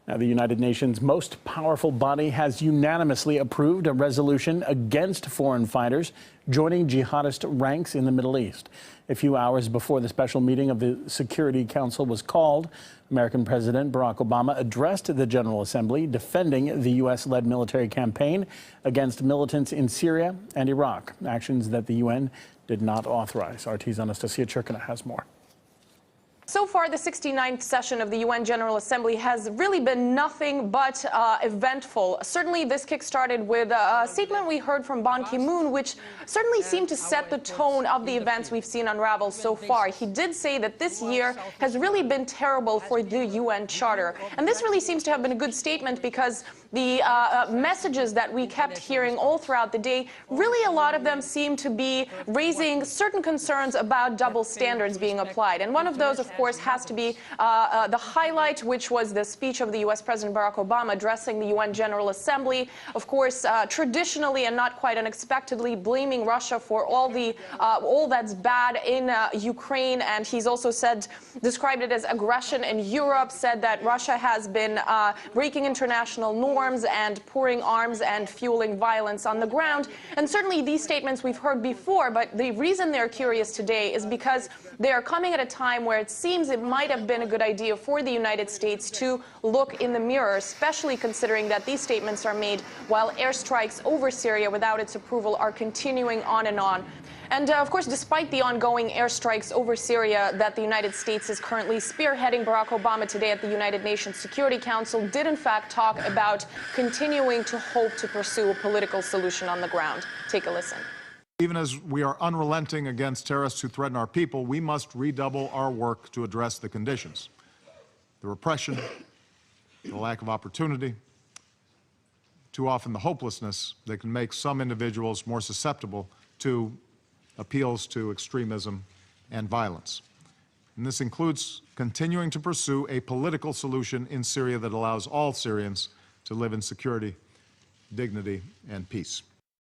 Now, the United Nations' most powerful body has unanimously approved a resolution against foreign fighters joining jihadist ranks in the Middle East. A few hours before the special meeting of the Security Council was called, American President Barack Obama addressed the General Assembly defending the U.S.-led military campaign against militants in Syria and Iraq, actions that the UN did not authorize. RT's Anastasia Churkina has more. So far, the 69th session of the UN General Assembly has really been nothing but eventful. Certainly, this kick-started with a statement we heard from Ban Ki-moon, which certainly seemed to set the tone of the events we've seen unravel so far. He did say that this year has really been terrible for the UN Charter. And this really seems to have been a good statement because the messages that we kept hearing all throughout the day, really a lot of them seem to be raising certain concerns about double standards being applied. And one of those, of course, has to be the highlight, which was the speech of the U.S. President Barack Obama addressing the UN General Assembly. Of course, traditionally and not quite unexpectedly blaming Russia for all that's bad in Ukraine. And he's also described it as aggression in Europe, said that Russia has been breaking international norms and pouring arms and fueling violence on the ground. And certainly these statements we've heard before, but the reason they're curious today is because they are coming at a time where it seems it might have been a good idea for the United States to look in the mirror, especially considering that these statements are made while airstrikes over Syria without its approval are continuing on and on. And of course, despite the ongoing airstrikes over Syria that the United States is currently spearheading, Barack Obama today at the United Nations Security Council did in fact talk about continuing to hope to pursue a political solution on the ground. Take a listen. Even as we are unrelenting against terrorists who threaten our people, we must redouble our work to address the conditions. The repression, the lack of opportunity, too often the hopelessness that can make some individuals more susceptible to appeals to extremism and violence. And this includes continuing to pursue a political solution in Syria that allows all Syrians to live in security, dignity, and peace.